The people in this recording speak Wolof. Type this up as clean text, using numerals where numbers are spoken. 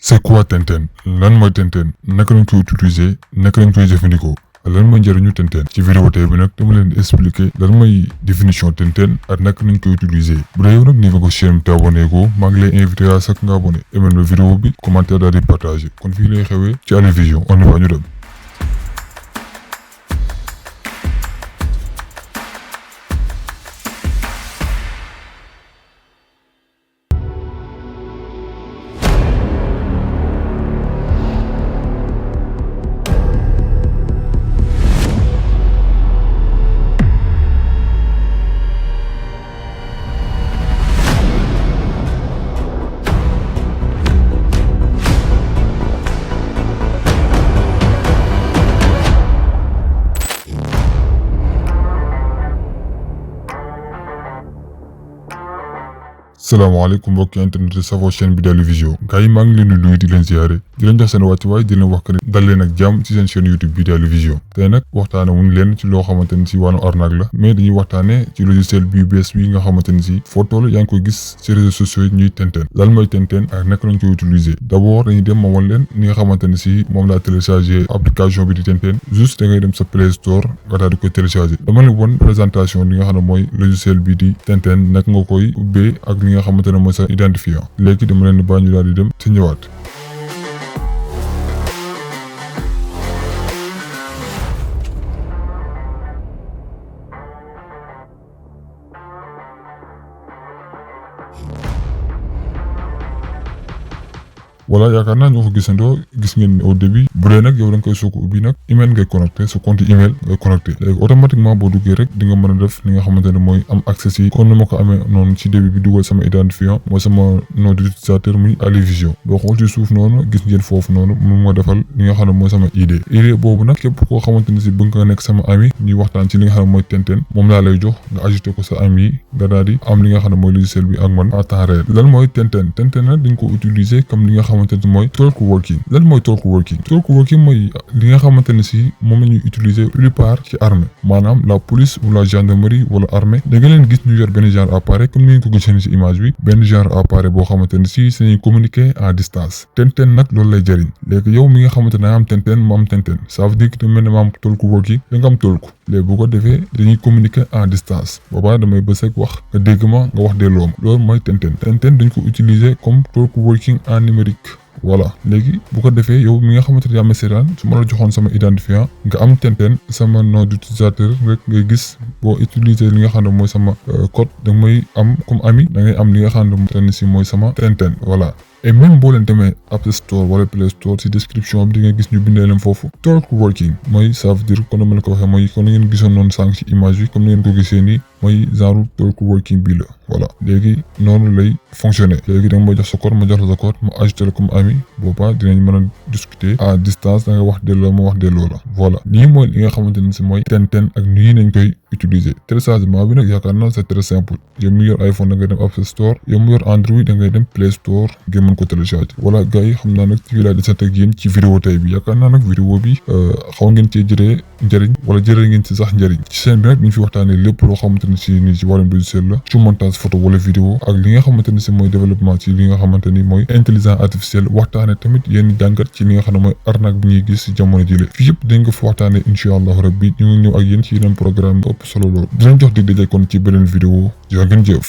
C'est quoi Tintin lan mooy Tintin naka lañ koy utiliser naka lañ koy jëfandikoo lan mooy njëriñu Tintin ci vidéo tey bi nag dama leen di expliquer lan mooy définition Tintin ak naka lañ koy utiliser bu dee yow nag ni nga ko chaîne bi te abonné ko maa ngi lay invité à chaque nga abonné aimé na vidéo bi commentaire daal di partager kon fii lay xewee ci Ali Vision on y va ñu dem. salaamaaleykum mbokki internet de safo chaîne bi di Ali Vision gars yi maa ngi leen di nuyu di leen ziare di leen jox seen wàccuwaay di leen wax que ne dal leen ak jàmm ci seen chaîne YouTube bi di Ali Vision tey nag waxtaane wuñ leen ci loo xamante ni si wàllu arnaque la mais dañuy waxtaane ci logiciel bi bees bi nga xamante ni si foo toll yaa ngi koy gis ci réseaux sociaux yi ñuy Tintin lan mooy Tintin ak naka lañ koy utiliser d'abord dañuy dem ma wan leen ni nga xamante ni si moom laa téléchargé application bi di Tintin juste da ngay dem sa Play Store nga daal di koy téléchargé dama leen won présentation li nga xam ne mooy logiciel bi di Tintin naka nga koy ubbee ak li nga xamante ne mooy sa identifiant léegi dama leen di bàyyi ñu daal di dem te ñëwaat. voilà yaakaar naa ñoo ko gisandoo gis ngeen au début bu dee nag yow da nga koy soog a ubbi nag email ngay connecté sa compte email ngay connecté léegi automatiquement boo duggee rek di nga mën a def li nga xamante ne mooy am accès yi kon ni ma ko amee noonu ci début bi dugal sama identifiant mooy sama nom d'utilisateur muy Ali Vision boo xool ci suuf noonu gis ngeen foofu noonu mun ma defal li nga xam ne mooy sama ID boobu nag képp koo xamante ne si bëgg nga nekk sama ami ñuy waxtaan ci li nga xam ne mooy Tintin moom laa lay jox nga ajouté ko sa ami yi nga daal di am li nga xam ne mooy logiciel bi ak man en temps réel lan mooy Tintin nag dañ ko utiliser comme li nga xamante ne mooy talk working lan mooy talk working mooy li nga xamante ne si moom la ñuy utiliser plupart ci armée maanaam la police ou la gendarmerie wala armée da nga leen gis ñu yor benn genre appareil comme ni ngeen ko gisee ci image bi benn genre appareil boo xamante ne si c'est communiquer à distance Tintin nag loolu lay jëriñ léegi yow mi nga xamante ne am Tintin mu am Tintin ça veut dire que mel ne ma am talk working da nga am talk léegi bu ko defee dañuy communiquer à distance boobaa damay bës ak wax nga dégg ma nga wax delloo ma loolu mooy Tintin dañ ko utiliser comme talk working en numérique. voilà léegi bu ko defee yow mi nga xamante ne yaa ma seetaan su ma la joxoon sama identifiant nga am Tintin sama nom d'utilisateur rek ngay gis boo utiliser li nga xam ne mooy sama code da may am comme ami da ngay am li nga xam ne si mooy sama Tintin voilà. et même boo leen demee App Store wala Play Store ci description bi di nga gis ñu bindee leen foofu talk working mooy ça veut dire comme ni ma la ko waxee mooy comme ni ngeen gisoon noonu sànq ci image bi comme ni ngeen ko gisee nii mooy genre talk working bii la voilà léegi noonu lay fonctionner léegi da nga may jox sa code ma jox la sa code ma ajouté la comme ami boobaa dinañ mën a discuter à distance da nga wax delloo ma wax delloo la voilà lii mooy li nga xamante ne si mooy Tintin ak nii nañ koy utiliser téléchargement bi nag yaakaar naa c'est très simple yow mi yor iPhone da ngay dem App Store yow mi yor Android da ngay dem Play Store ngeen mën ko télécharger voilà gars yi xam naa nag ci laa di sant ak yéen ci vidéo tey bi yaakaar naa nag vidéo bi xaw ngeen cee jëlee njëriñ wala jëlee ngeen ci sax njëriñ ci seen bi nag ñu fi waxtaanee lépp loo xamante ne si nii ci wàllum logiciel la ci montage photo wala vidéo ak li nga xamante ne si mooy développement ci li nga xamante ni mooy intelligence artificielle waxtaane tamit yenn jàngat ci li nga xam ne mooy arnaque bi ñuy gis ci jamono jile fii yëpp dañ ko fi waxtaanee incha allah rabbi ñu ngi ñëw ak yéen ci yeneen programme bi ëpp solo lool dinañ jox dig daje kon ci beneen vidéo jërë ngeen jëf